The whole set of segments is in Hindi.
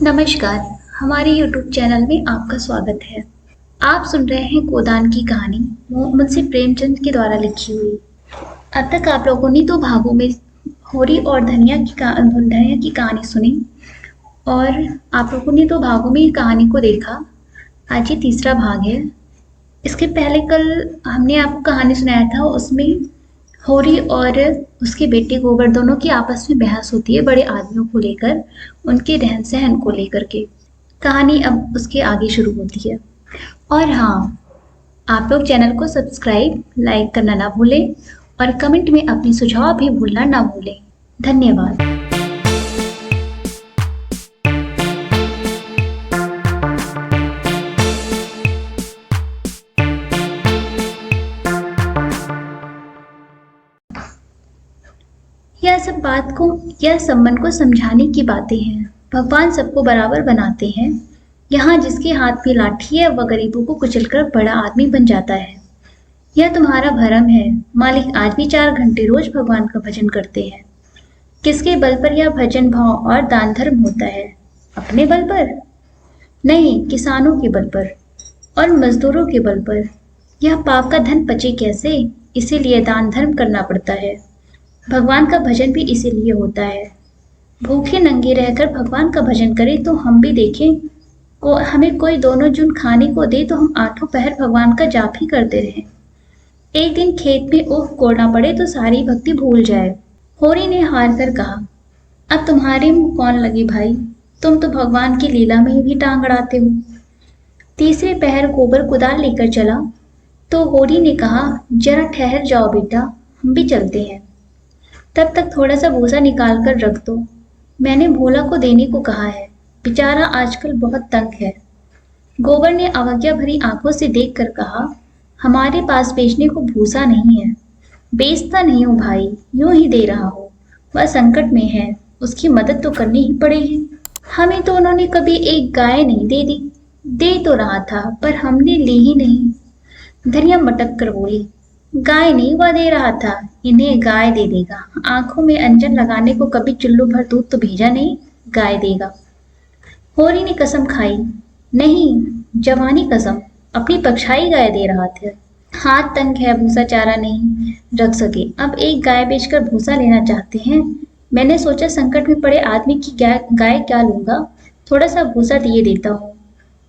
नमस्कार, हमारे YouTube चैनल में आपका स्वागत है। आप सुन रहे हैं गोदान की कहानी मुंशी प्रेमचंद के द्वारा लिखी हुई। अब तक आप लोगों ने 2 भागों में होरी और धनिया की कहानी सुनी और आप लोगों ने 2 भागों में कहानी को देखा। आज ये तीसरा भाग है। इसके पहले कल हमने आपको कहानी सुनाया था, उसमें होरी और उसके बेटे गोबर दोनों की आपस में बहस होती है बड़े आदमियों को लेकर, उनके रहन सहन को लेकर के। कहानी अब उसके आगे शुरू होती है। और हाँ, आप लोग चैनल को सब्सक्राइब लाइक करना ना भूलें और कमेंट में अपने सुझाव भी भूलना ना भूलें। धन्यवाद। यह सब मन को समझाने की बातें हैं। भगवान सबको बराबर बनाते हैं। यहाँ जिसके हाथ में लाठी है वह गरीबों को कुचलकर बड़ा आदमी बन जाता है। यह तुम्हारा भरम है। मालिक आज भी 4 घंटे रोज भगवान का भजन करते हैं। किसके बल पर यह भजन भाव और दान धर्म होता है? अपने बल पर? नहीं, किसानों के बल पर और मजदूरों के बल पर। यह पाप का धन पचे कैसे? इसीलिए दान धर्म करना पड़ता है। भगवान का भजन भी इसीलिए होता है। भूखे नंगे रहकर भगवान का भजन करें तो हम भी देखें। हमें कोई दोनों जून खाने को दे तो हम 8 पहर भगवान का जाप ही करते रहें। एक दिन खेत में ऊख कोड़ना पड़े तो सारी भक्ति भूल जाए। होरी ने हार कर कहा, अब तुम्हारे मुंह कौन लगे भाई, तुम तो भगवान की लीला में भी टांग अड़ाते हो। तीसरे पहर गोबर कुदाल लेकर चला तो होरी ने कहा, जरा ठहर जाओ बेटा, हम भी चलते हैं। तब तक थोड़ा सा भूसा निकाल कर रख दो, मैंने भोला को देने को कहा है, बेचारा आजकल बहुत तंग है। गोबर ने अवज्ञा भरी आंखों से देखकर कहा, हमारे पास बेचने को भूसा नहीं है। बेचता नहीं हूँ भाई, यूं ही दे रहा हूँ। वह संकट में है, उसकी मदद तो करनी ही पड़ेगी। हमें तो उन्होंने कभी एक गाय नहीं दे दी। दे तो रहा था पर हमने ली ही नहीं। धनिया मटक कर बोली, गाय नहीं वह दे रहा था, इन्हें गाय दे देगा। आंखों में अंजन लगाने को कभी चुल्लू भर दूध तो भेजा नहीं, गाय देगा। होरी ने कसम खाई, नहीं जवानी कसम, अपनी पक्षाई गाय दे रहा था। हाथ तंग है, भूसा चारा नहीं रख सके, अब एक गाय बेचकर भूसा लेना चाहते हैं। मैंने सोचा संकट में पड़े आदमी की गाय क्या लूंगा, थोड़ा सा भूसा दिए देता हूँ,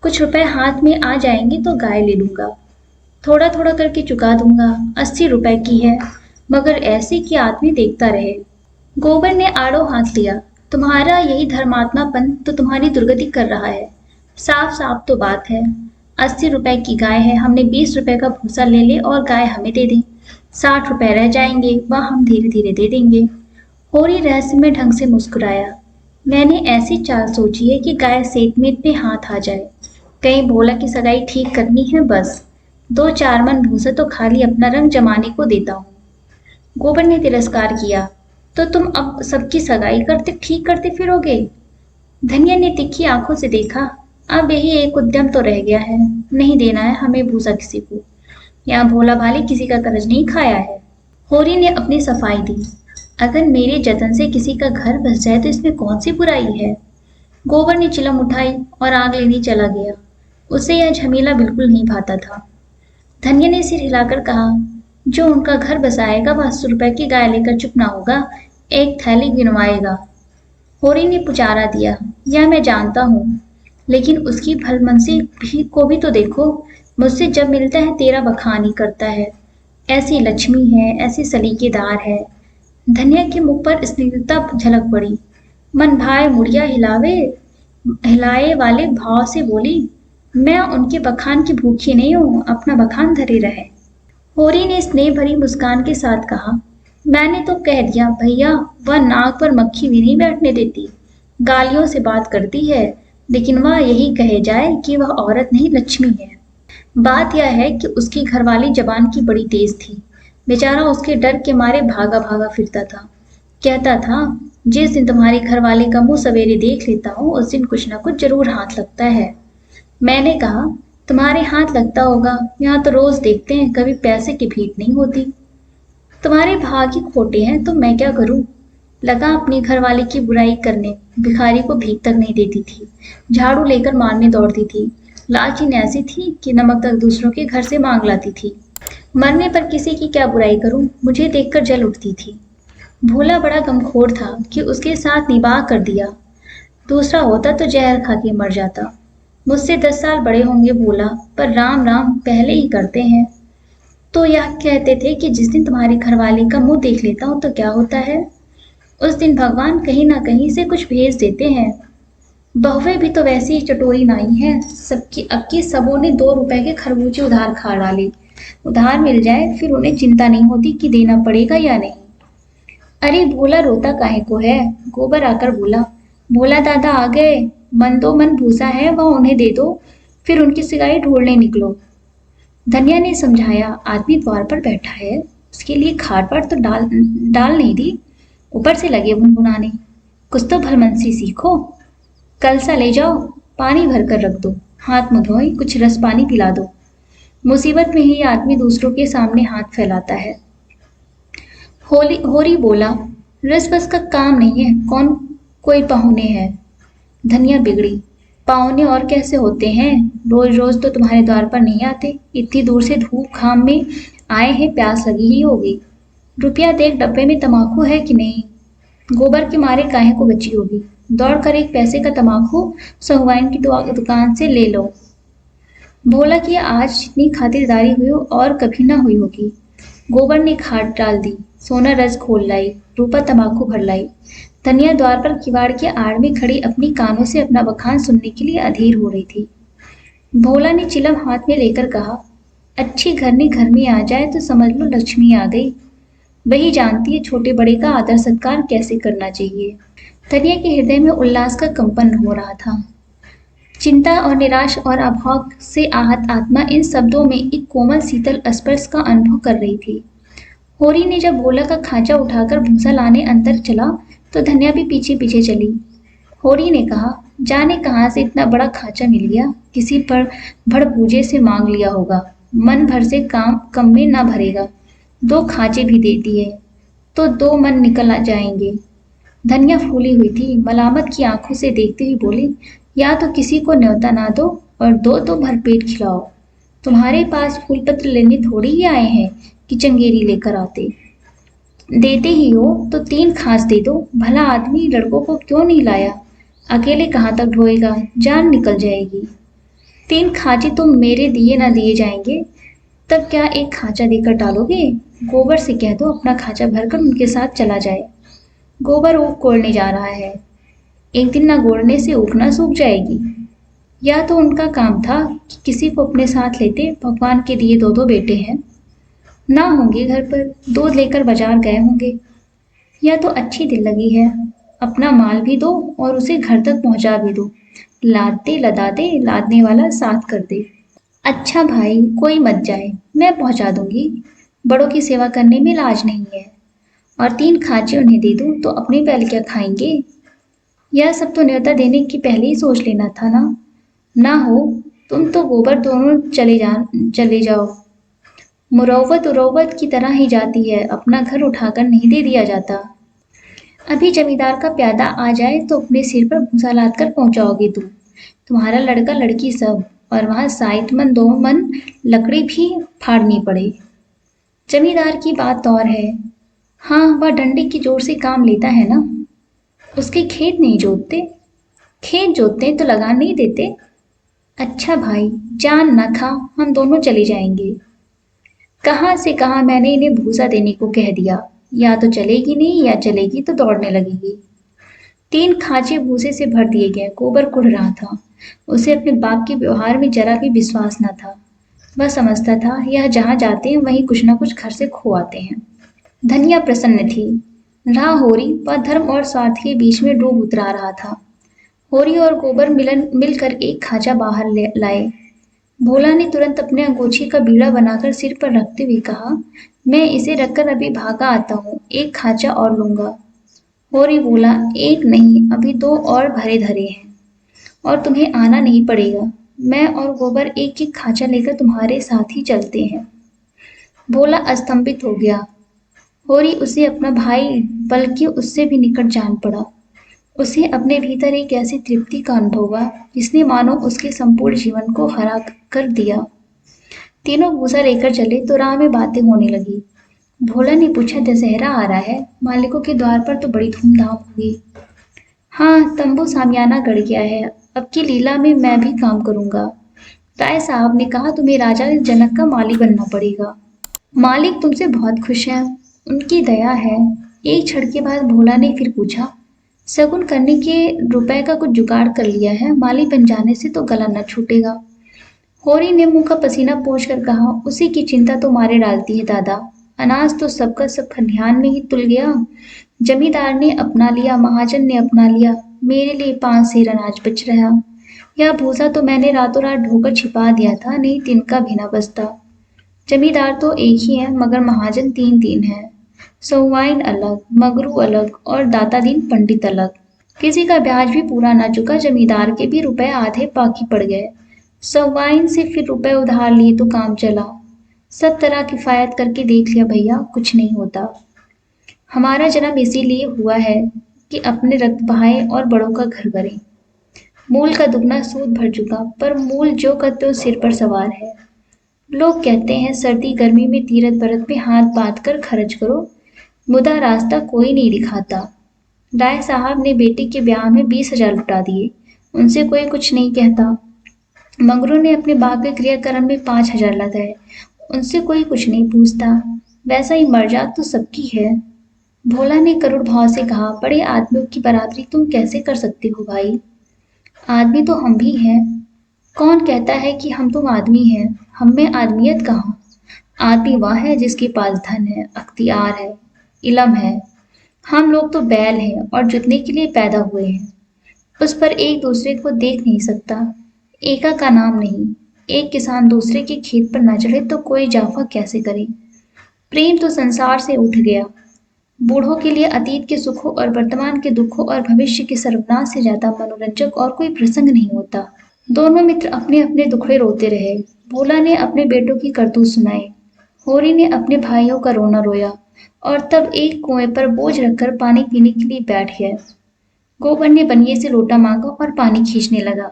कुछ रुपए हाथ में आ जाएंगे तो गाय ले लूंगा। थोड़ा थोड़ा करके चुका दूंगा, 80 रुपए की है, मगर ऐसे कि आदमी देखता रहे। गोबर ने आड़ो हाथ लिया, तुम्हारा यही धर्मात्मापन तो तुम्हारी दुर्गति कर रहा है। साफ साफ तो बात है, 80 रुपए की गाय है, हमने 20 रुपए का भूसा ले ले और गाय हमें दे दें, 60 रुपए रह जाएंगे, वह हम धीरे धीरे दे देंगे। होरी रहस्यमय ढंग से मुस्कुराया, मैंने ऐसी चाल सोची है कि गाय सेतमेत में हाथ आ जाए, कहीं भोला की सगाई ठीक करनी है, बस 2-4 मन भूसा तो खाली अपना रंग जमाने को देता हूँ। गोबर ने तिरस्कार किया, तो तुम अब सबकी सगाई ठीक करते फिरोगे? धनिया ने तिखी आंखों से देखा, अब यही एक उद्यम तो रह गया है, नहीं देना है हमें भूसा किसी को। यहाँ भोला भाले किसी का कर्ज नहीं खाया है। होरी ने अपनी सफाई दी, अगर मेरे जतन से किसी का घर बस जाए तो इसमें कौन सी बुराई है। गोबर ने चिलम उठाई और आग लेने चला गया। उसे यह झमेला बिल्कुल नहीं भाता था। धनिया ने सिर हिलाकर कहा, जो उनका घर बसाएगा वह 80 रुपए की गाय लेकर चुप ना होगा, एक थैली गिनवाएगा। होरी ने पुचारा दिया, यह मैं जानता हूँ, लेकिन उसकी भलमनसी को भी तो देखो, मुझसे जब मिलता है तेरा बखान ही करता है, ऐसी लक्ष्मी है, ऐसी सलीकेदार है। धनिया के मुख पर स्निग्धता झलक पड़ी। मन भाई मुड़िया हिलाए वाले भाव से बोली, मैं उनके बखान की भूखी नहीं हूँ, अपना बखान धरे रहे। होरी ने स्नेह भरी मुस्कान के साथ कहा, मैंने तो कह दिया भैया, वह नाक पर मक्खी भी नहीं बैठने देती, गालियों से बात करती है, लेकिन वह यही कहे जाए कि वह औरत नहीं लक्ष्मी है। बात यह है कि उसकी घरवाली जबान की बड़ी तेज थी, बेचारा उसके डर के मारे भागा भागा फिरता था। कहता था, जिस दिन तुम्हारे घरवाले का मुंह सवेरे देख लेता हूँ उस दिन कुछ ना कुछ जरूर हाथ लगता है। मैंने कहा, तुम्हारे हाथ लगता होगा, यहाँ तो रोज देखते हैं, कभी पैसे की भीख नहीं होती। तुम्हारे भाग ही खोटे हैं, तो मैं क्या करूं? लगा अपनी घरवाली की बुराई करने, भिखारी को भीख तक नहीं देती थी, झाड़ू लेकर मारने दौड़ती थी, लालचीन ऐसी थी कि नमक तक दूसरों के घर से मांग लाती थी। मरने पर किसी की क्या बुराई करूं, मुझे देखकर जल उठती थी। भोला बड़ा गमखोर था कि उसके साथ निबाह कर दिया। दूसरा होता तो जहर खा के मर जाता। मुझसे 10 साल बड़े होंगे भोला, पर राम राम पहले ही करते हैं। तो यह कहते थे कि जिस दिन तुम्हारी घरवाली का मुंह देख लेता हूं तो क्या होता है, उस दिन भगवान कहीं ना कहीं से कुछ भेज देते हैं। बहुएं भी तो वैसी ही चटोरी नाई हैं, सबकी अक्की सबों ने 2 रुपए के खरबूजे उधार खा डाले। उधार मिल जाए फिर उन्हें चिंता नहीं होती कि देना पड़ेगा या नहीं। अरे भोला रोता काहे को है, गोबर आकर बोला। भोला दादा आ गए, मन दो मन भूसा है वह उन्हें दे दो, फिर उनकी सिगाई ढूंढने निकलो। धनिया ने समझाया, आदमी द्वार पर बैठा है, उसके लिए खाट पर तो डाल नहीं दी, ऊपर से लगे भुनभुनाने। कुछ तो भलमनसी सीखो। कल सा ले जाओ, पानी भर कर रख दो, हाथ मुंह धोए, कुछ रस पानी पिला दो। मुसीबत में ही आदमी दूसरों के सामने हाथ फैलाता है। होरी बोला, रस बस का काम नहीं है, कौन कोई पहुने हैं। धनिया बिगड़ी, पाहुने और कैसे होते हैं, रोज रोज तो तुम्हारे द्वार पर नहीं आते, इतनी दूर से धूप घाम में आए हैं, प्यास लगी ही होगी। रुपया देख डब्बे में तमाकू है कि नहीं, गोबर के मारे काहे को बची होगी, दौड़ कर एक पैसे का तमाकू सहुआइन की दुकान से ले लो। भोला की आज जितनी खातिरदारी हुई और कभी ना हुई होगी। गोबर ने खाद डाल दी, सोना रस खोल लाई, रूपा तमाकू भर लाई। धनिया द्वार पर किवाड़ के आड़ में खड़ी अपनी कानों से अपना बखान सुनने के लिए अधीर हो रही थी। भोला ने चिलम हाथ में लेकर कहा, अच्छी घरनी घर में आ जाए तो समझ लो लक्ष्मी आ गई। वही जानती है छोटे बड़े का आदर सत्कार कैसे करना चाहिए। धनिया के हृदय में उल्लास का कंपन हो रहा था। चिंता और निराश और अभाव से आहत आत्मा इन शब्दों में एक कोमल शीतल स्पर्श का अनुभव कर रही थी। होरी ने जब भोला का खांचा उठाकर भूसा लाने अंदर चला तो धनिया भी पीछे पीछे चली। होरी ने कहा, जाने कहाँ से इतना बड़ा खांचा मिल गया, किसी पर भड़बूजे से मांग लिया होगा, मन भर से काम कम में ना भरेगा, 2 खांचे भी दे दिए तो 2 मन निकल जाएंगे। धनिया फूली हुई थी, मलामत की आंखों से देखते हुए बोली, या तो किसी को न्योता ना दो और दो तो भरपेट खिलाओ। तुम्हारे पास फूल पत्र लेने थोड़ी ही आए हैं कि चंगेरी लेकर आते। देते ही हो तो 3 खांच दे दो, भला आदमी लड़कों को क्यों नहीं लाया, अकेले कहाँ तक ढोएगा, जान निकल जाएगी। 3 खांचे तो मेरे दिए ना दिए जाएंगे, तब क्या एक खांचा देकर डालोगे। गोबर से कह दो अपना खांचा भरकर उनके साथ चला जाए। गोबर ऊख कोड़ने जा रहा है, एक दिन ना गोड़ने से ऊख ना सूख जाएगी। या तो उनका काम था कि किसी को अपने साथ लेते, भगवान के दिए 2 बेटे हैं, ना होंगे घर पर, दूध लेकर बाजार गए होंगे। या तो अच्छी दिल लगी है, अपना माल भी दो और उसे घर तक पहुंचा भी दो, लाद दे लदा दे, लादने वाला साथ कर दे। अच्छा भाई कोई मत जाए, मैं पहुंचा दूंगी, बड़ों की सेवा करने में लाज नहीं है। और 3 खांचे उन्हें दे दूं तो अपने बैल क्या खाएंगे। यह सब तो न्योता देने की पहले ही सोच लेना था ना। ना हो तुम तो गोबर दोनों चले जाओ। मुरौवत उरौवत की तरह ही जाती है, अपना घर उठाकर नहीं दे दिया जाता। अभी जमींदार का प्यादा आ जाए तो अपने सिर पर भूसा लाद कर पहुंचाओगे तुम, तुम्हारा लड़का लड़की सब, और वहां 2 मन लकड़ी भी फाड़नी पड़े। जमींदार की बात और है, हाँ वह डंडे की जोर से काम लेता है ना, उसके खेत नहीं जोतते, खेत जोतते तो लगान नहीं देते। अच्छा भाई जान न खा, हम दोनों चले जाएंगे। कहाँ से कहाँ मैंने इन्हें भूसा देने को कह दिया, या तो चलेगी नहीं या चलेगी तो दौड़ने लगेगी। 3 खांचे भूसे से भर दिए गए, गोबर कुढ़ रहा था, उसे अपने बाप के व्यवहार में जरा भी विश्वास न था। वह समझता था यह जहाँ जाते हैं वहीं कुछ न कुछ घर से खो आते हैं। धनिया प्रसन्न थी, रहा होरी वह धर्म और स्वार्थ के बीच में डूब उतरा रहा था। होरी और गोबर मिलकर एक खांचा बाहर लाए। भोला ने तुरंत अपने अंगोछी का बीड़ा बनाकर सिर पर रखते हुए कहा, मैं इसे रखकर अभी भागा आता हूँ, एक खांचा और लूंगा। होरी बोला, एक नहीं अभी 2 और भरे धरे हैं, और तुम्हें आना नहीं पड़ेगा, मैं और गोबर एक एक खांचा लेकर तुम्हारे साथ ही चलते हैं। भोला अस्तंभित हो गया। होरी उसे अपना भाई बल्कि उससे भी निकट जान पड़ा। उसे अपने भीतर एक ऐसी तृप्ति का अनुभव हुआ जिसने मानो उसके संपूर्ण जीवन को हरा कर दिया। तीनों भूसा लेकर चले तो राह में बातें होने लगी। भोला ने पूछा, दशहरा आ रहा है, मालिकों के द्वार पर तो बड़ी धूमधाम होगी। हाँ, तंबू सामियाना गड़ गया है, अब की लीला में मैं भी काम करूंगा। राय साहब ने कहा, तुम्हें राजा जनक का माली बनना पड़ेगा। मालिक तुमसे बहुत खुश हैं, उनकी दया है। एक क्षण के बाद भोला ने फिर पूछा, शगुन करने के रुपए का कुछ जुगाड़ कर लिया है? माली बन जाने से तो गला न छूटेगा। होरी ने मुंह का पसीना पोंछ कर कहा, उसी की चिंता तो मारे डालती है दादा। अनाज तो सबका सब खलिहान में ही तुल गया। जमींदार ने अपना लिया, महाजन ने अपना लिया, मेरे लिए 5 सेर अनाज बच रहा। यह भूसा तो मैंने रातों रात ढोकर छिपा दिया था, नहीं तिनका भी न बचता। जमींदार तो एक ही है, मगर महाजन 3 हैं। सौवाइन अलग, मगरू अलग और दातादीन पंडित अलग। किसी का ब्याज भी पूरा ना चुका, जमींदार के भी रुपए आधे बाकी पड़ गए। सौवाइन से फिर रुपए उधार लिए तो काम चला। सब तरह किफायत करके देख लिया भैया, कुछ नहीं होता। हमारा जन्म इसीलिए हुआ है कि अपने रक्त बहाए और बड़ों का घर करें। मूल का दुगना सूद भर चुका, पर मूल जो का त्यों सिर पर सवार है। लोग कहते हैं सर्दी गर्मी में तीरथ बरत में हाथ बांध कर खर्च करो, मुदा रास्ता कोई नहीं दिखाता। राय साहब ने बेटी के ब्याह में 20,000 लुटा दिए, उनसे कोई कुछ नहीं कहता। मंगरू ने अपने बाप के क्रियाक्रम में 5,000 लगाए, उनसे कोई कुछ नहीं पूछता। वैसा ही मर्जाद तो सबकी है। भोला ने करुण भाव से कहा, बड़े आदमियों की बराबरी तुम कैसे कर सकते हो भाई? आदमी तो हम भी हैं। कौन कहता है कि हम तुम आदमी हैं? हम में आदमियत कहाँ? आदमी वह है जिसके पास धन है, अख्तियार है, इलम है। हम लोग तो बैल हैं और जुतने के लिए पैदा हुए हैं। उस पर एक दूसरे को देख नहीं सकता। एका का नाम नहीं। एक किसान दूसरे के खेत पर न चढ़े तो कोई जाफा कैसे करे? प्रेम तो संसार से उठ गया। बूढ़ों के लिए अतीत के सुखों और वर्तमान के दुखों और भविष्य के सर्वनाश से ज्यादा मनोरंजक और कोई प्रसंग नहीं होता। दोनों मित्र अपने अपने दुखड़े रोते रहे। भोला ने अपने बेटों की करतूत सुनाई, होरी ने अपने भाइयों का रोना रोया, और तब एक कुएं पर बोझ रखकर पानी पीने के लिए बैठ गए। गोबर ने बनिए से लोटा मांगा और पानी खींचने लगा।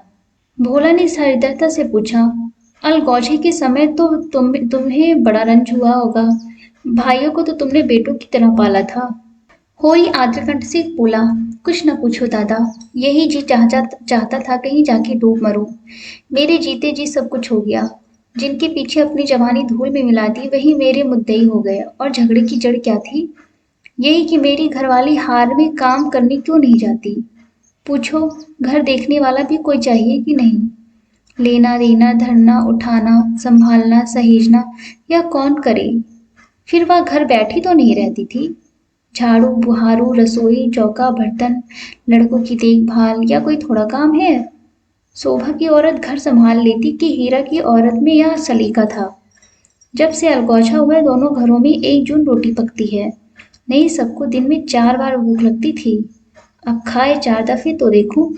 भोला ने सहृदयता से पूछा, अलगौजे के समय तो तुम्हें बड़ा रंज हुआ होगा, भाइयों को तो तुमने बेटों की तरह पाला था। होरी आद्रकंठ से बोला, कुछ न पूछो दादा, यही जी चाहता था कहीं जाके डूब मरूं। मेरे जीते जी सब कुछ हो गया। जिनके पीछे अपनी जवानी धूल में मिला दी वही मेरे मुद्दई हो गए। और झगड़े की जड़ क्या थी? यही कि मेरी घरवाली हार में काम करने क्यों नहीं जाती। पूछो, घर देखने वाला भी कोई चाहिए कि नहीं? लेना देना, धरना उठाना, संभालना सहेजना, या कौन करे? फिर वह घर बैठी तो नहीं रहती थी। झाड़ू बुहारू, रसोई चौका बर्तन, लड़कों की देखभाल, या कोई थोड़ा काम है? शोभा की औरत घर संभाल लेती कि हीरा की औरत में यह सलीका था। जब से अलगौजा हुआ दोनों घरों में एक जून रोटी पकती है। नहीं, सबको दिन में 4 बार भूख लगती थी, अब खाए 4 दफे तो देखूं।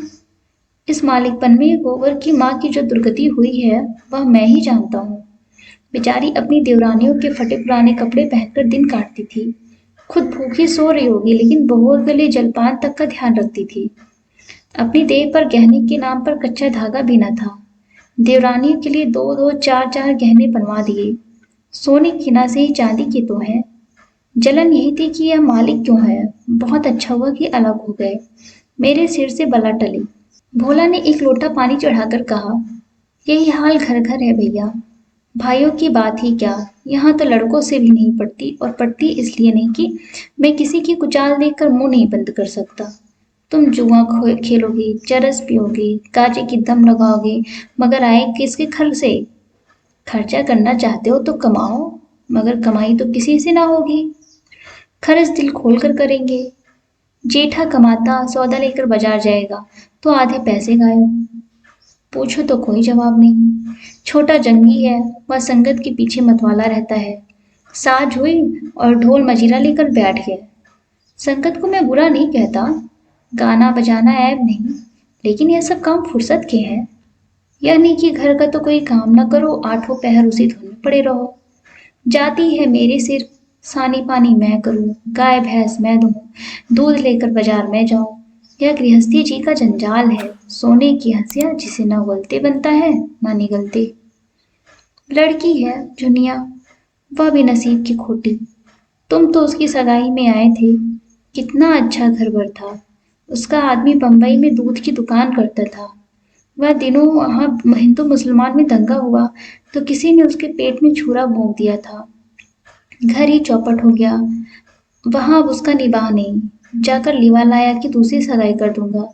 इस मालिकपन में गोबर की माँ की जो दुर्गति हुई है वह मैं ही जानता हूँ। बेचारी अपनी देवरानियों के फटे पुराने कपड़े पहनकर दिन काटती थी। खुद भूखी सो रही होगी, लेकिन बहुओं के लिए जलपान तक का ध्यान रखती थी। अपनी देह पर गहने के नाम पर कच्चा धागा भी न था। देवरानियों के लिए 2-2, 4-4 गहने बनवा दिए। सोने की ना से ही चांदी की तो है। जलन यही थी कि यह मालिक क्यों है। बहुत अच्छा हुआ कि अलग हो गए, मेरे सिर से बला टली। भोला ने एक लोटा पानी चढ़ाकर कहा, यही हाल घर घर है भैया। भाइयों की बात ही क्या, यहाँ तो लड़कों से भी नहीं पड़ती, और पड़ती इसलिए नहीं कि मैं किसी की कुचाल देखकर मुंह नहीं बंद कर सकता। तुम जुआ खेलोगे, चरस पियोगे, गाजे की दम लगाओगे, मगर आए किसके घर से? खर्चा करना चाहते हो तो कमाओ, मगर कमाई तो किसी से ना होगी। खर्च दिल खोल कर करेंगे। जेठा कमाता सौदा लेकर बाजार जाएगा तो आधे पैसे गायब। पूछो तो कोई जवाब नहीं। छोटा जंगी है, वह संगत के पीछे मतवाला रहता है। साज हुई और ढोल मजीरा लेकर बैठ गए। संगत को मैं बुरा नहीं कहता, गाना बजाना ऐब नहीं, लेकिन यह सब काम फुर्सत के हैं। यह नहीं कि घर का तो कोई काम ना करो, 8 पहर उसी धुन में पड़े रहो। जाती है मेरे सिर, सानी पानी मैं करूं, गाय भैंस मैं दूं, दूध लेकर बाजार में जाऊं। यह गृहस्थी जी का जंजाल है, सोने की हंसिया जिसे न उगलते बनता है न निगलते। लड़की है जुनिया, वह भी नसीब की खोटी। तुम तो उसकी सगाई में आए थे, कितना अच्छा घर भर था। उसका आदमी बंबई में दूध की दुकान करता था। वह दिनों वहां हिंदू मुसलमान में दंगा हुआ तो किसी ने उसके पेट में छुरा भोंक दिया था। घर ही चौपट हो गया। वहां अब उसका निबाह नहीं। जाकर लिवा लाया कि दूसरी सगाई कर दूंगा,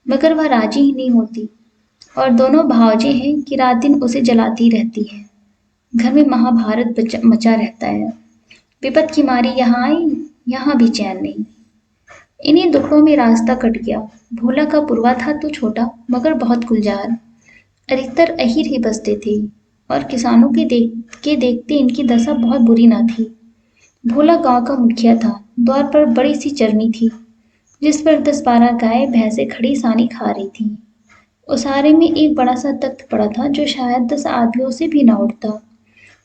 मगर वह राजी ही नहीं होती। और दोनों भावजे हैं कि रात दिन उसे जलाती रहती है। घर में महाभारत मचा रहता है। विपत की मारी यहाँ आई, यहाँ भी चैन नहीं। इन्हीं दुखड़ों में रास्ता कट गया। भोला का पुरवा था तो छोटा मगर बहुत गुलजार। अधिकतर अहीर ही बसते थे और किसानों के देखते इनकी दशा बहुत बुरी ना थी। भोला गांव का मुखिया था। द्वार पर बड़ी सी चरनी थी जिस पर 10-12 गाय भैंसे खड़ी सानी खा रही थी। उसारे में एक बड़ा सा तख्त पड़ा था जो शायद 10 आदमियों से भी ना उठता।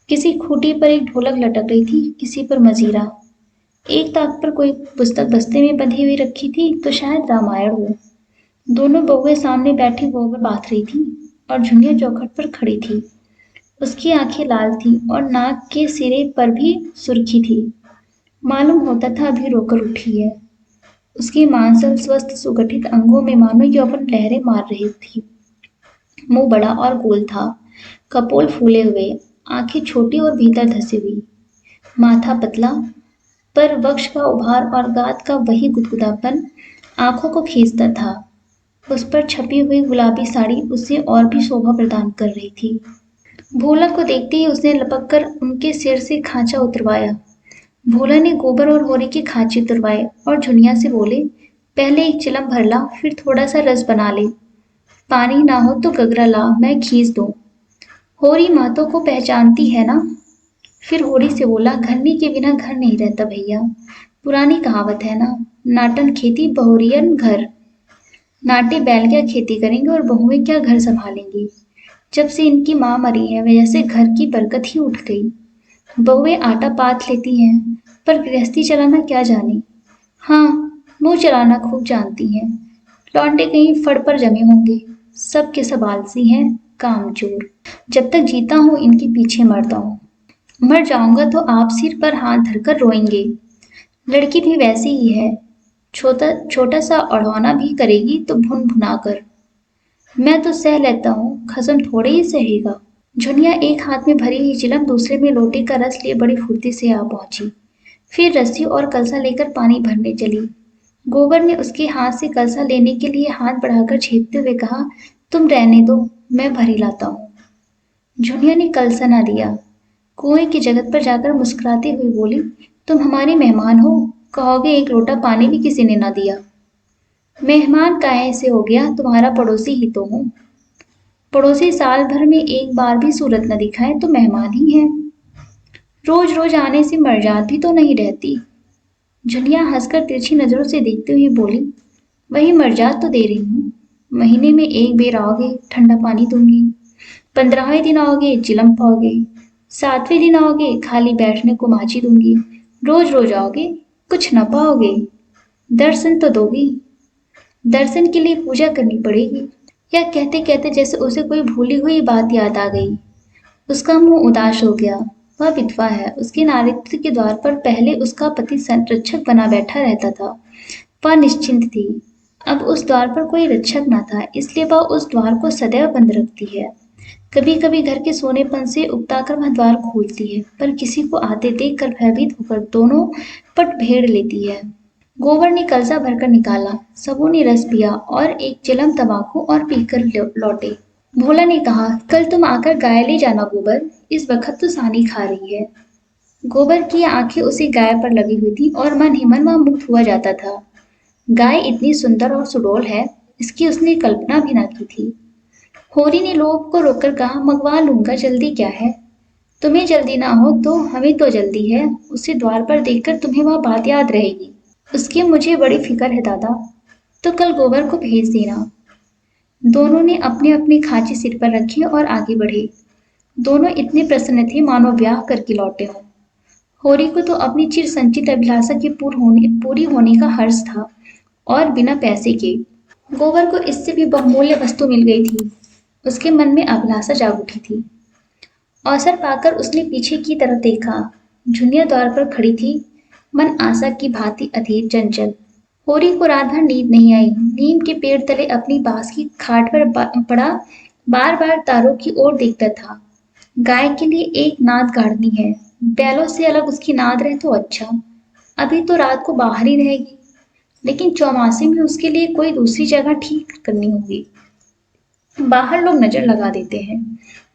किसी खूंटी पर एक ढोलक लटक रही थी, किसी पर मजीरा। एक ताक पर कोई पुस्तक बस्ते में बंधी हुई रखी थी तो शायद रामायण हो। दोनों बहुएं सामने बैठी गोबर बांध रही थी और झुनिया चौखट पर खड़ी थी। उसकी आंखें लाल थी और नाक के सिरे पर भी सुर्खी थी। मालूम होता था अभी रोकर उठी है। उसके मांसल स्वस्थ सुगठित अंगों में मानो यौवन लहरें मार रही थी। मुंह बड़ा और गोल था, कपोल फूले हुए, आंखें छोटी और भीतर धसी हुई, माथा पतला, पर वक्ष का उभार और गात का वही गुदगुदापन आंखों को खींचता था। उस पर छपी हुई गुलाबी साड़ी उसे और भी शोभा प्रदान कर रही थी। भोला को देखते ही उसने लपक कर उनके सिर से खांचा उतरवाया। भोला ने गोबर और होरी के खांचे उतरवाए और झुनिया से बोले, पहले एक चिलम भर ला, फिर थोड़ा सा रस बना ले। पानी ना हो तो गगरा ला, मैं खींच दूं। होरी मातो को पहचानती है ना? फिर होरी से बोला, घरनी के बिना घर नहीं रहता भैया। पुरानी कहावत है ना, नाटन खेती बहुरियन घर। नाटे बैल क्या खेती करेंगे और बहुएं क्या घर संभालेंगी। जब से इनकी माँ मरी है वजह से घर की बरकत ही उठ गई। बहुएं आटा पाथ लेती हैं पर गृहस्थी चलाना क्या जाने। हाँ, मुंह चलाना खूब जानती हैं। लौंडे कहीं फड़ पर जमे होंगे, सब के सब आलसी हैं, कामचोर। जब तक जीता हूँ इनके पीछे मरता हूँ। मर जाऊंगा तो आप सिर पर हाथ धरकर रोएंगे। लड़की भी वैसी ही है, छोटा छोटा सा अड़वाना भी करेगी तो भुन भुना कर। मैं तो सह लेता हूँ, खसम थोड़े ही सहेगा। झुनिया एक हाथ में भरी हुई चिलम दूसरे में लोटे का रस लिए बड़ी फुर्ती से आ पहुंची। फिर रस्सी और कलसा लेकर पानी भरने चली। गोबर ने उसके हाथ से कलसा लेने के लिए हाथ बढ़ाकर छेदते हुए कहा, तुम रहने दो, मैं भरी लाता हूँ। झुनिया ने कलसा ना दिया। कुएं की जगत पर जाकर मुस्कुराते हुए बोली, तुम हमारे मेहमान हो, कहोगे एक लोटा पानी भी किसी ने ना दिया। मेहमान काहे से हो गया, तुम्हारा पड़ोसी ही तो हूँ। पड़ोसी साल भर में एक बार भी सूरत न दिखाए तो मेहमान ही है। रोज रोज आने से मर्जाद भी तो नहीं रहती। झुनिया हंसकर तिरछी नजरों से देखते हुए बोली, वही मर्जाद तो दे रही हूँ। महीने में एक बेर आओगे, ठंडा पानी दूंगी। 15वें दिन आओगे, चिलम पाओगे। 7वें दिन आओगे, खाली बैठने को माची दूंगी। रोज रोज आओगे, कुछ न पाओगे। दर्शन तो दोगी। दर्शन के लिए पूजा करनी पड़ेगी। यह कहते कहते जैसे उसे कोई भूली हुई बात याद आ गई। उसका मुंह उदास हो गया। वह विधवा है। उसके नारित्व के द्वार पर पहले उसका पति संरक्षक बना बैठा रहता था। वह निश्चिंत थी। अब उस द्वार पर कोई रक्षक न था, इसलिए वह उस द्वार को सदैव बंद रखती है। कभी कभी घर के सोनेपन से उकताकर वह द्वार खोलती है, पर किसी को आते देख कर भयभीत होकर दोनों पट भेड़ लेती है। गोबर ने कलसा भरकर निकाला। सबों ने रस पिया और एक चिलम तंबाकू और पीकर लौटे। भोला ने कहा, कल तुम आकर गाय ले जाना गोबर, इस वक्त तो सानी खा रही है। गोबर की आंखें उसी गाय पर लगी हुई थी और मन ही मन वह मुग्ध हुआ जाता था। गाय इतनी सुंदर और सुडौल है, इसकी उसने कल्पना भी ना की थी। होरी ने लोभ को रोककर कहा, मंगवा लूंगा, जल्दी क्या है। तुम्हें जल्दी ना हो तो हमें तो जल्दी है। उसे द्वार पर देखकर तुम्हें वह बात याद रहेगी। उसकी मुझे बड़ी फिक्र है दादा, तो कल गोबर को भेज देना। दोनों ने अपने अपने खांचे सिर पर रखे और आगे बढ़े। दोनों इतने प्रसन्न थे मानो ब्याह करके लौटे हों। होरी को तो अपनी चिर संचित अभिलाषा की पूरी होने का हर्ष था, और बिना पैसे के। गोबर को इससे भी बहुमूल्य वस्तु मिल गई थी। उसके मन में अभिलाषा जाग उठी थी। अवसर पाकर उसने पीछे की तरफ देखा। झुनिया द्वार पर खड़ी थी, मन आशा की भांति अधीर चंचल। होरी को रात भर नींद नहीं आई। नीम के पेड़ तले अपनी बांस की खाट पर पड़ा बार बार तारों की ओर देखता था। गाय के लिए एक नाद गाड़नी है। बैलों से अलग उसकी नाद रहे तो अच्छा। अभी तो रात को बाहर ही रहेगी, लेकिन चौमासे में उसके लिए कोई दूसरी जगह ठीक करनी होगी। बाहर लोग नजर लगा देते हैं।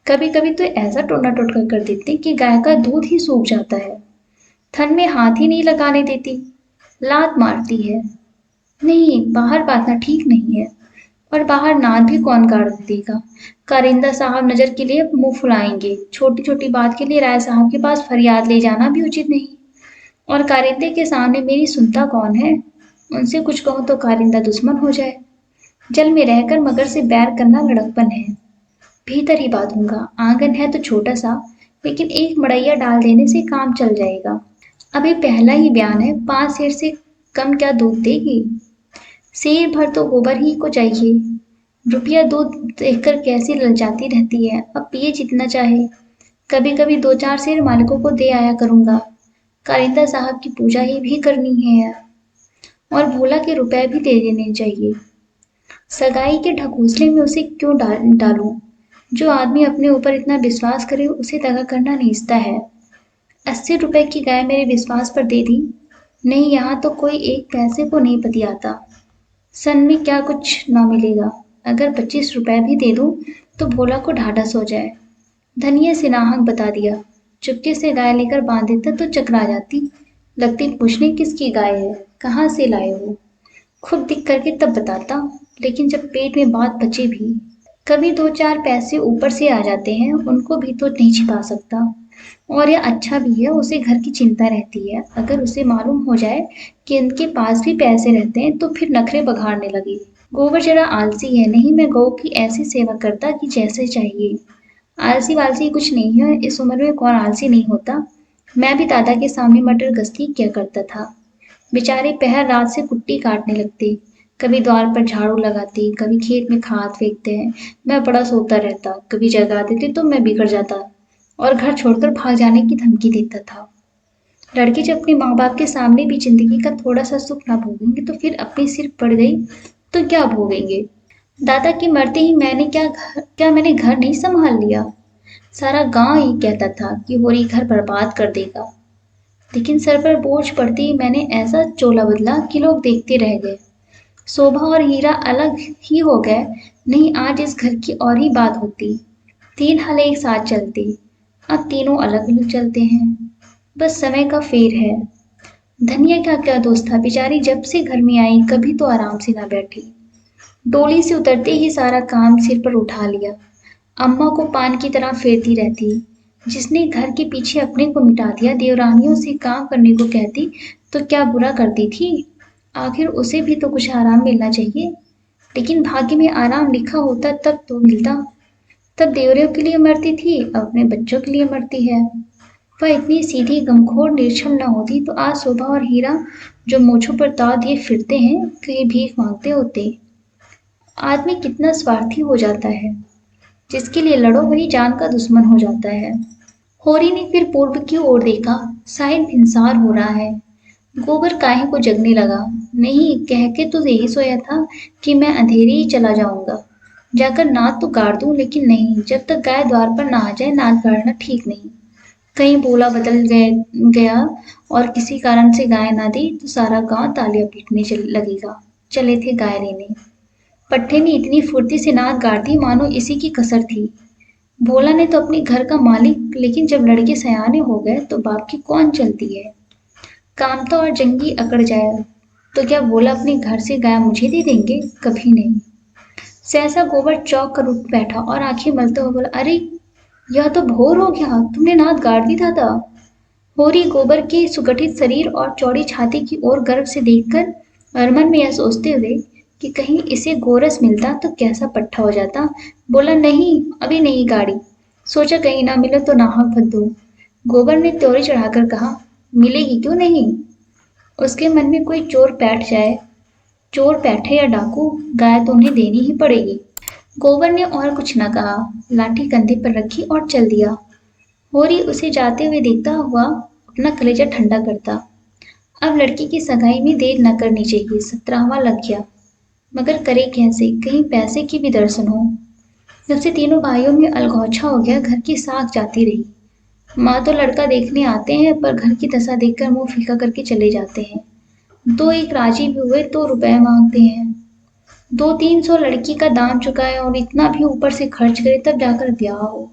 कभी कभी तो ऐसा टोना टोटका कर देते हैं कि गाय का दूध ही सूख जाता है। थन में हाथ ही नहीं लगाने देती, लात मारती है। नहीं, बाहर बांधना ठीक नहीं है। और बाहर नाद भी कौन गाड़ देगा। कारिंदा साहब नजर के लिए मुंह फुलाएंगे। छोटी छोटी बात के लिए राय साहब के पास फरियाद ले जाना भी उचित नहीं। और कारिंदे के सामने मेरी सुनता कौन है। उनसे कुछ कहूं तो कारिंदा दुश्मन हो जाए। जल में रहकर मगर से बैर करना लड़कपन है। भीतर ही बांधूंगा। आंगन है तो छोटा सा, लेकिन एक मड़ैया डाल देने से काम चल जाएगा। अभी पहला ही बयान है, 5 सेर से कम क्या दूध देगी। सेर भर तो गोबर ही को चाहिए। रुपया दूध देखकर कैसी ललचाती रहती है। अब पिए जितना चाहे। कभी कभी 2-4 सेर मालिकों को दे आया करूंगा। कारिंदा साहब की पूजा ही भी करनी है, और भोला के रुपए भी दे देने चाहिए। सगाई के ढकोसले में उसे क्यों डालूं। जो आदमी अपने ऊपर इतना विश्वास करे उसे दगा करना नीचता है। 80 रुपए की गाय मेरे विश्वास पर दे दी। नहीं, यहाँ तो कोई एक पैसे को नहीं पतियाता। सन में क्या कुछ ना मिलेगा। अगर 25 रुपए भी दे दूं तो भोला को ढाढ़स हो जाए। धनिया से नाहक बता दिया। चुपके से गाय लेकर बांध देता तो चकरा जाती। लगती पूछने किसकी गाय है, कहाँ से लाए हो। खुद दिख करके तब बताता, लेकिन जब पेट में बात बचे भी। कभी 2-4 पैसे ऊपर से आ जाते हैं, उनको भी तो नहीं छिपा सकता। और यह अच्छा भी है, उसे घर की चिंता रहती है। अगर उसे मालूम हो जाए कि इनके पास भी पैसे रहते हैं तो फिर नखरे बघाड़ने लगे। गोबर जरा आलसी है। नहीं, मैं गौ की ऐसी सेवा करता कि जैसे चाहिए। आलसी वालसी कुछ नहीं है। इस उम्र में कौन आलसी नहीं होता। मैं भी दादा के सामने मटर गश्ती किया करता था। बेचारे पहर रात से कुट्टी काटने लगते। कभी द्वार पर झाड़ू लगाते, कभी खेत में खाद फेंकते हैं। मैं बड़ा सोता रहता। कभी जगा देते तो मैं बिगड़ जाता और घर छोड़कर भाग जाने की धमकी देता था। लड़के जब अपने माँ बाप के सामने भी जिंदगी का थोड़ा सा सुख ना भोगेंगे तो फिर अपनी सिर पड़ गई तो क्या भोगेंगे। दादा के मरते ही मैंने घर नहीं संभाल लिया। सारा गांव ही कहता था कि होरी घर बर्बाद कर देगा। लेकिन सर पर बोझ पड़ते ही मैंने ऐसा चोला बदला कि लोग देखते रह गए। शोभा और हीरा अलग ही हो गए। नहीं, आज इस घर की और ही बात होती। 3 हल एक साथ चलते। अब तीनों अलग अलग चलते हैं। बस समय का फेर है। धनिया का क्या दोस्त था। बेचारी जब से घर में आई कभी तो आराम से ना बैठी। डोली से उतरते ही सारा काम सिर पर उठा लिया। अम्मा को पान की तरह फेरती रहती। जिसने घर के पीछे अपने को मिटा दिया, देवरानियों से काम करने को कहती तो क्या बुरा करती थी। आखिर उसे भी तो कुछ आराम मिलना चाहिए। लेकिन भाग्य में आराम लिखा होता तब तो मिलता। तब देवरियों के लिए मरती थी, अब अपने बच्चों के लिए मरती है। वह इतनी सीधी गमखोर निर्छल न होती तो आज शोभा और हीरा जो मूछों पर ताव दिए फिरते हैं, कहीं भीख मांगते होते। आदमी कितना स्वार्थी हो जाता है। जिसके लिए लड़ो वही जान का दुश्मन हो जाता है। होरी ने फिर पूर्व की ओर देखा। शायद भिनसार हो रहा है। गोबर काहे को जगने लगा। नहीं, कह के तो यही सोया था कि मैं अंधेरे ही चला जाऊंगा। जाकर नाद तो गाड़ दूं, लेकिन नहीं, जब तक गाय द्वार पर ना आ जाए नाद गाड़ना ठीक नहीं। कहीं बोला बदल गया और किसी कारण से गाय ना दी तो सारा गांव तालियां पीटने लगेगा। चले थे गाय लेने। पट्टे ने इतनी फुर्ती से नाद गाड़ दी मानो इसी की कसर थी। भोला ने तो अपने घर का मालिक, लेकिन जब लड़के सयाने हो गए तो बाप की कौन चलती है। कामता और जंगी अकड़ जाए तो क्या भोला अपने घर से गाय मुझे दे देंगे। कभी नहीं। सहसा गोबर चौंक कर उठ बैठा और आंखें मलते हुए बोला, अरे यह तो भोर हो गया। तुमने नाद गाड़ दी था। होरी गोबर के सुगठित शरीर और चौड़ी छाती की ओर गर्व से देखकर और मन में यह सोचते हुए कि कहीं इसे गोरस मिलता तो कैसा पट्टा हो जाता, बोला, नहीं अभी नहीं गाड़ी। सोचा कहीं ना मिले तो नाहक भद्दो। गोबर ने त्योरी चढ़ाकर कहा, मिलेगी क्यों नहीं? उसके मन में कोई चोर बैठ जाए, चोर बैठे या डाकू, गाय तो उन्हें देनी ही पड़ेगी। गोबर ने और कुछ न कहा, लाठी कंधे पर रखी और चल दिया। होरी उसे जाते हुए देखता हुआ अपना कलेजा ठंडा करता। अब लड़की की सगाई में देर न करनी चाहिए, 17वां लग गया। मगर करे कैसे, कहीं पैसे की भी दर्शन हो। जब से तीनों भाइयों में अलगौछा हो गया, घर की साख जाती रही। माँ तो लड़का देखने आते हैं पर घर की दशा देखकर मुंह फीका करके चले जाते हैं। दो एक राजी भी हुए तो रुपए मांगते हैं। 200-300 लड़की का दाम चुकाए और इतना भी ऊपर से खर्च करे तब जाकर ब्याह हो।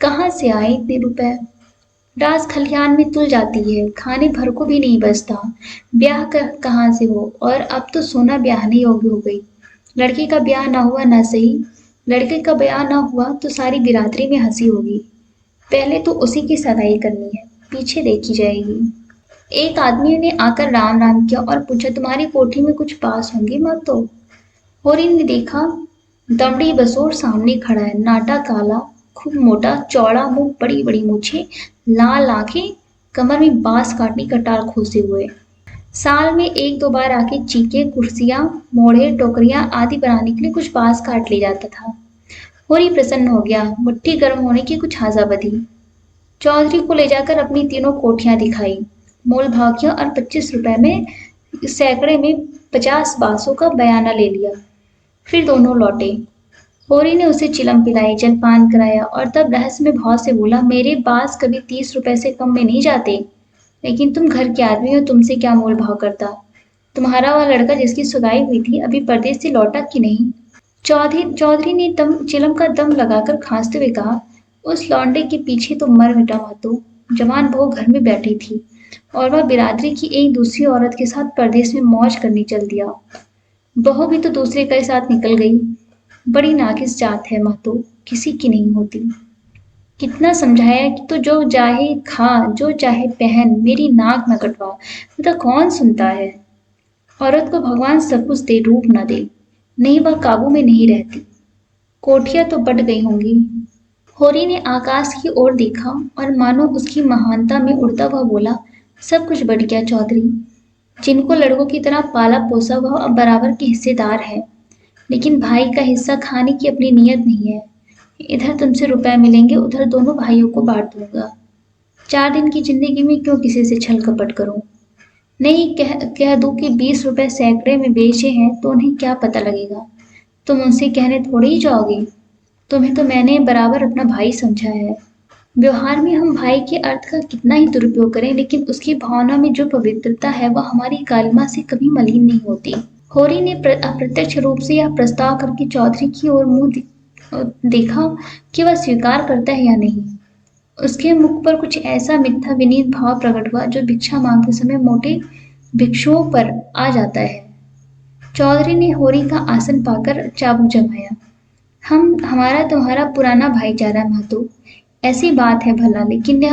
कहाँ से आए इतने रुपए? रास खलिहान में तुल जाती है, खाने भर को भी नहीं बचता। ब्याह कहाँ से हो? और अब तो सोना ब्याहने योग्य हो गई। लड़की का ब्याह ना हुआ ना सही, लड़के का ब्याह ना हुआ तो सारी बिरादरी में हंसी होगी। पहले तो उसी की सगाई करनी है, पीछे देखी जाएगी। एक आदमी ने आकर राम राम किया और पूछा, तुम्हारी कोठी में कुछ पास होंगे मत तो? होरी ने देखा, दमड़ी बसोर सामने खड़ा है, नाटा काला, खूब मोटा, चौड़ा मुंह, बड़ी बड़ी मूछें, लाल आंखें, कमर में बांस काटने का टाल खोसे हुए। साल में एक दो बार आके चीके, कुर्सियां, मोड़े, टोकरियां आदि बनाने के लिए कुछ बांस काट ले जाता था। होरी प्रसन्न हो गया, मुट्ठी गर्म होने की कुछ आशा बधी। चौधरी को ले जाकर अपनी तीनों कोठियां दिखाई, मोल भाव किया और 25 रुपए में सैकड़े में 50 बांसों का बयाना ले लिया। फिर दोनों लौटे। होरी ने उसे चिलम पिलाई, जलपान कराया और तब रहस्यमय भाव से बोला, मेरे बांस कभी 30 रुपए से कम में नहीं जाते, लेकिन तुम घर के आदमी हो, तुमसे क्या मोल भाव करता? तुम्हारा वह लड़का जिसकी सगाई हुई थी अभी परदेश से लौटा कि नहीं? चौधरी ने चिलम का दम लगाकर खांसते हुए कहा, उस लौंडे के पीछे तो मर मिटा मातो। जवान बहू घर में बैठी थी और वह बिरादरी की एक दूसरी औरत के साथ परदेश में मौज करने चल दिया। बहू भी तो दूसरे के साथ निकल गई। बड़ी नाकिस जात है मातो, किसी की नहीं होती। कितना समझाया कि तो जो चाहे खा, जो चाहे पहन, मेरी नाक न कटवा, मतलब कौन सुनता है? औरत को भगवान सब कुछ दे, रूप न दे, नहीं वह काबू में नहीं रहती। कोठियां तो बट गई होंगी। होरी ने आकाश की ओर देखा और मानो उसकी महानता में उड़ता हुआ बोला, सब कुछ बढ़ गया चौधरी। जिनको लड़कों की तरह पाला पोसा हुआ अब बराबर के हिस्सेदार है, लेकिन भाई का हिस्सा खाने की अपनी नीयत नहीं है। इधर तुमसे रुपए मिलेंगे, उधर दोनों भाइयों को बांट दूंगा। 4 दिन की जिंदगी में क्यों किसी से छल कपट करूं? नहीं कह दूं कि 20 रुपए सैकड़े में बेचे हैं तो उन्हें क्या पता लगेगा? तुम उनसे कहने थोड़े ही जाओगे। तुम्हें तो मैंने बराबर अपना भाई समझा है। व्यवहार में हम भाई के अर्थ का कितना ही दुरुपयोग करें, लेकिन उसकी भावना में जो पवित्रता है वह हमारी कालिमा से कभी मलिन नहीं होती। होरी ने अप्रत्यक्ष रूप से यह प्रस्ताव करके चौधरी की ओर देखा कि वह स्वीकार करता है या नहीं। उसके मुख पर कुछ ऐसा मिथ्या विनीत भाव प्रकट हुआ जो भिक्षा मांगते समय मोटे भिक्षुओं पर आ जाता है। चौधरी ने होरी का आसन पाकर चाबुक जमाया। हमारा तुम्हारा पुराना भाईचारा महतो, ऐसी बात है भला, लेकिन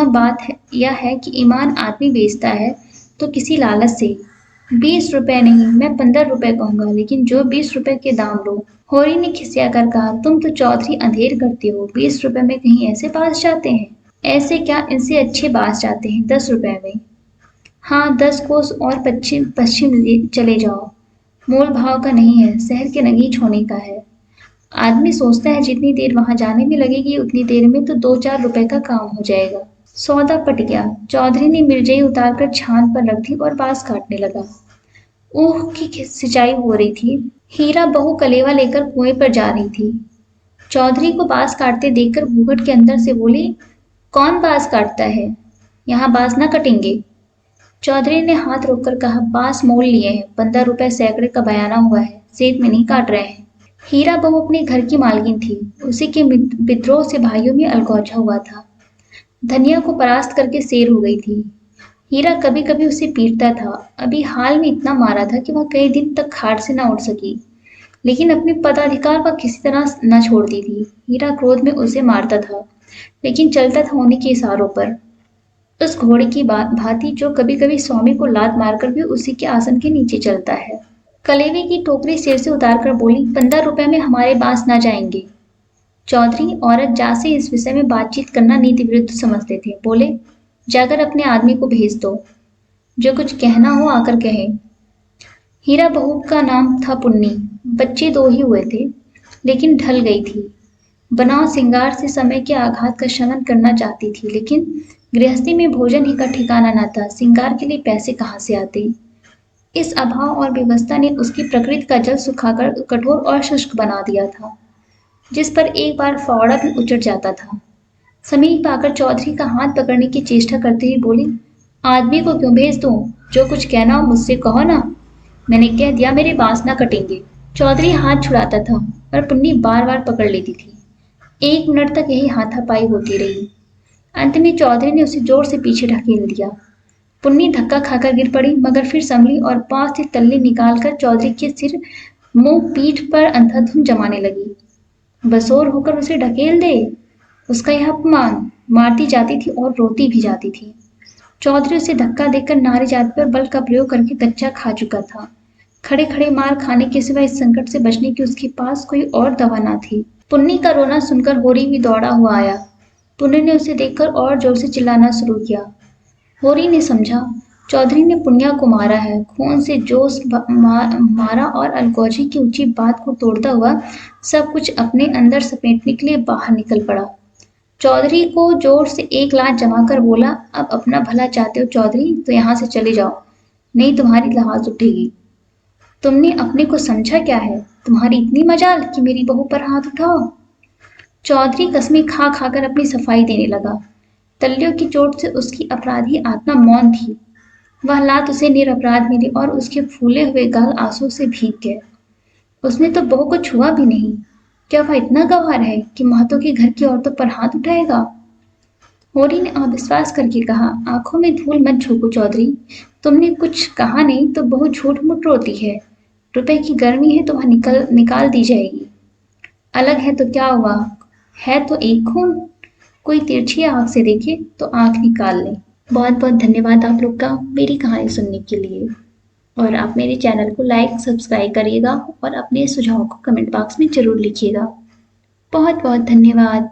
यह है कि ईमान आदमी बेचता है तो किसी लालच से। 20 रुपए नहीं, मैं 15 रुपए कहूंगा, लेकिन जो 20 रुपए के दाम लो। होरी ने खिसिया कर कहा, तुम तो चौधरी अंधेर करते हो, 20 रुपए में कहीं ऐसे बास जाते हैं? ऐसे क्या, इनसे अच्छे बास जाते हैं 10 रुपए में। हाँ, 10 कोस और पश्चिम पश्चिम चले जाओ। मोल भाव का नहीं है, शहर के नगीच होने का है। आदमी सोचता है जितनी देर वहां जाने में लगेगी उतनी देर में तो 2-4 रुपए का काम हो जाएगा। सौदा पट गया। चौधरी ने मिर्जई उतारकर छान पर रख दी और बांस काटने लगा। ऊख की सिंचाई हो रही थी। हीरा बहू कलेवा लेकर कुएं पर जा रही थी। चौधरी को बांस काटते देखकर घूंघट के अंदर से बोली, कौन बांस काटता है? यहाँ बांस न कटेंगे। चौधरी ने हाथ रोककर कहा, बांस मोल लिए हैं, 15 रुपए सैकड़े का बयाना हुआ है, सेठ में नहीं काट रहे हैं। हीरा बहू अपने घर की मालकिन थी, उसी के विद्रोह से भाइयों में अलगौजा हुआ था। धनिया को परास्त करके शेर हो गई थी। हीरा कभी कभी उसे पीटता था, अभी हाल में इतना मारा था कि वह कई दिन तक खाट से न उठ सकी, लेकिन अपने पदाधिकार वह किसी तरह न छोड़ती थी। हीरा क्रोध में उसे मारता था, लेकिन चलता था उन्हीं के इशारों पर, उस घोड़े की भांति जो कभी कभी स्वामी को लात मारकर भी उसी के आसन के नीचे चलता है। कलेवे की टोकरी सिर से उतारकर बोली, 15 रुपए में हमारे बांस न जाएंगे। चौधरी औरत जा से इस विषय में बातचीत करना नीति विरुद्ध समझते थे। बोले, जाकर अपने आदमी को भेज दो। जो कुछ कहना हो आकर कहे। हीरा बहू का नाम था पुन्नी। बच्चे दो ही हुए थे, लेकिन ढल गई थी। बनाव सिंगार से समय के आघात का शमन करना चाहती थी, लेकिन गृहस्थी में भोजन ही का ठिकाना न था, सिंगार के लिए पैसे कहाँ से आते। इस अभाव और व्यवस्था ने उसकी प्रकृति का जल सुखाकर कठोर और शुष्क बना दिया था, जिस पर एक बार फावड़ा भी उचट जाता था। समीप आकर चौधरी का हाथ पकड़ने की चेष्टा करते हुए बोली, आदमी को क्यों भेज दूं? जो कुछ कहना हो मुझसे कहो ना। मैंने कह दिया मेरे बांस ना कटेंगे। चौधरी हाथ छुड़ाता था, पर पुन्नी बार बार पकड़ लेती थी। 1 मिनट तक यही हाथापाई होती रही। अंत में चौधरी ने उसे जोर से पीछे ढकेल दिया। पुन्नी धक्का खाकर गिर पड़ी, मगर फिर संभली और पास से तल्ली निकालकर चौधरी के सिर मुंह पीठ पर अंधाधुंध जमाने लगी। बसोर होकर उसे ढकेल दे। उसका यह अपमान। मारती जाती थी और रोती भी जाती थी। चौधरी उसे धक्का देकर नारी जाति पर बल का प्रयोग करके कच्चा खा चुका था। खड़े खड़े मार खाने के सिवा इस संकट से बचने की उसके पास कोई और दवा न थी। पुन्नी का रोना सुनकर होरी भी दौड़ा हुआ आया। पुन्नी ने उसे देखकर और जोर से चिल्लाना शुरू किया। होरी ने समझा, चौधरी ने पुनिया को मारा है। खून से जोश मारा और अलगौजी की ऊंची बात को तोड़ता हुआ सब कुछ अपने अंदर समेटने के लिए बाहर निकल पड़ा। चौधरी को जोर से एक लात जमाकर बोला, अब अपना भला चाहते हो चौधरी, तो यहाँ से चले जाओ, नहीं तुम्हारी लाज उठेगी। तुमने अपने को समझा क्या है? तुम्हारी इतनी मजाल कि मेरी बहू पर हाथ उठाओ। चौधरी कसमें खा खाकर अपनी सफाई देने लगा। तल्लियों की चोट से उसकी अपराधी आत्मा मौन थी। वह लात उसे निरपराध मिली और उसके फूले हुए गाल आंसू से भीग गए। उसने तो बहू को छुआ भी नहीं। क्या वह इतना गंवार है कि महतों के घर की औरतों पर हाथ उठाएगा? होरी ने अविश्वास करके कहा, आंखों में धूल मत झोंको चौधरी। तुमने कुछ कहा नहीं तो बहू झूठ मूठ रोती है। रुपए की गर्मी है तो वह निकाल दी जाएगी। अलग है तो क्या हुआ, है तो एक खून। कोई तिरछी आंख से देखे तो आंख निकाल ले। बहुत बहुत धन्यवाद आप लोग का मेरी कहानी सुनने के लिए। और आप मेरे चैनल को लाइक सब्सक्राइब करिएगा और अपने सुझाव को कमेंट बॉक्स में ज़रूर लिखिएगा। बहुत बहुत धन्यवाद।